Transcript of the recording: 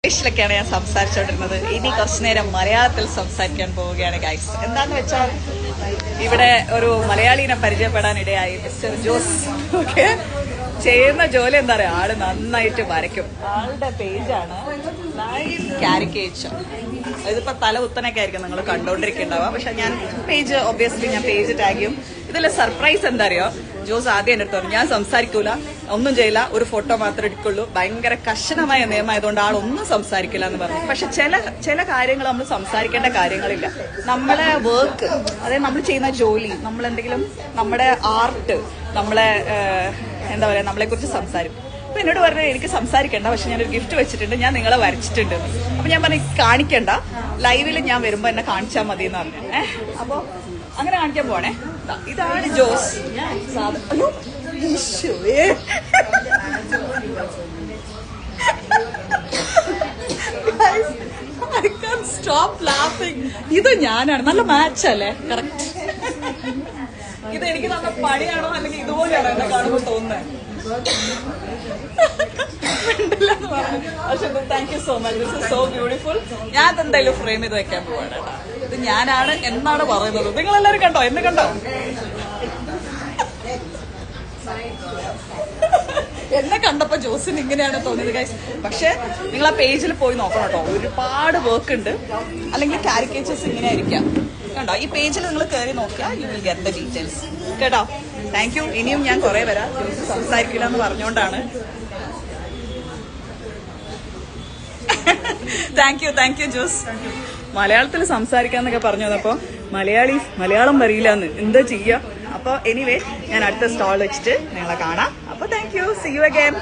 ഇംഗ്ലീഷിലൊക്കെയാണ് ഞാൻ സംസാരിച്ചോണ്ടിരുന്നത്. ഇനി കുറച്ചു നേരം മലയാളത്തിൽ സംസാരിക്കാൻ പോവുകയാണ് ഗൈസ്. എന്താന്ന് വെച്ചാൽ ഇവിടെ ഒരു മലയാളീനെ പരിചയപ്പെടാനിടയായി. മിസ്റ്റർ ജോസ്. ഓക്കെ, ചെയ്യുന്ന ജോലി എന്താ പറയാ, ആള് നന്നായിട്ട് വരയ്ക്കും. ആളുടെ പേജാണ് കാരിക്കേച്ചർ. ഇതിപ്പോ തല കുത്തനൊക്കെ ആയിരിക്കും നിങ്ങൾ കണ്ടോണ്ടിരിക്കുന്നുണ്ടാവുക. പക്ഷെ ഞാൻ പേജ് ഒബ്വിയസ്ലി ഞാൻ പേജ് ടാഗ് ചെയ്യും. ഇതിലെ സർപ്രൈസ് എന്താ അറിയോ, ജോസ് ആദ്യം എൻ്റെ അടുത്ത് പറഞ്ഞു ഞാൻ സംസാരിക്കൂല, ഒന്നും ചെയ്യില്ല, ഒരു ഫോട്ടോ മാത്രമേ എടുക്കുള്ളൂ. ഭയങ്കര കർശനമായ നിയമമായതുകൊണ്ട് ആളൊന്നും സംസാരിക്കില്ല എന്ന് പറഞ്ഞു. പക്ഷെ ചില കാര്യങ്ങൾ നമ്മൾ സംസാരിക്കേണ്ട കാര്യങ്ങളില്ല. നമ്മളെ വർക്ക്, അതായത് നമ്മൾ ചെയ്യുന്ന ജോലി, നമ്മളെന്തെങ്കിലും നമ്മുടെ ആർട്ട്, നമ്മളെ എന്താ പറയാ, നമ്മളെ കുറിച്ച് സംസാരിക്കും. അപ്പൊ എന്നോട് പറഞ്ഞത് എനിക്ക് സംസാരിക്കണ്ട, പക്ഷെ ഞാനൊരു ഗിഫ്റ്റ് വെച്ചിട്ടുണ്ട്, ഞാൻ നിങ്ങളെ വരച്ചിട്ടുണ്ട്. അപ്പൊ ഞാൻ പറഞ്ഞു കാണിക്കണ്ട, ലൈവിൽ ഞാൻ വരുമ്പോ എന്നെ കാണിച്ചാൽ മതി എന്ന് പറഞ്ഞു. അപ്പൊ അങ്ങനെ കാണിക്കാൻ പോണേ. ഇതാണ് Jose. I can't stop laughing. ഇത് ഞാനാണ്. നല്ല മാച്ച് അല്ലേ? കറക്റ്റ്. ഇത് എനിക്ക് നല്ല പണിയാണോ അല്ലെങ്കിൽ ഇതുപോലെയാണോ എന്നെ കാണുമ്പോൾ തോന്നുന്നത്? Thank you so much. This is so beautiful. ഞാൻ എന്തായാലും ഫ്രെയിം ചെയ്ത് വെക്കാൻ പോവാണ്. ഇത് ഞാനാണ് എന്നാണ് പറയുന്നത്. നിങ്ങളെല്ലാവരും കണ്ടോ? എന്നെ കണ്ടോ? എന്നെ കണ്ടപ്പോ ജോസിന് ഇങ്ങനെയാണ് തോന്നിയത് ഗൈസ്. പക്ഷെ നിങ്ങൾ ആ പേജിൽ പോയി നോക്കണം കേട്ടോ, ഒരുപാട് വർക്ക് ഉണ്ട്. അല്ലെങ്കിൽ കാരിക്കേച്ചേഴ്സ് ഇങ്ങനെ ആയിരിക്കാം. കണ്ടോ, ഈ പേജിൽ നിങ്ങൾ കയറി നോക്കിയാൽ you will get the details കേട്ടോ. Thank you. ഇനിയും ഞാൻ കുറെ വരാം. ജോസ് സംസാരിക്കില്ല എന്ന് പറഞ്ഞുകൊണ്ടാണ്. Thank you Jose. മലയാളത്തിൽ സംസാരിക്കാന്നൊക്കെ പറഞ്ഞു വന്നപ്പോ മലയാളം വരിയില്ലാന്ന് എന്താ ചെയ്യാ. അപ്പൊ എനിവേ ഞാൻ അടുത്ത സ്റ്റാൾ വെച്ചിട്ട് നിങ്ങളെ കാണാം. അപ്പൊ thank you. See you again.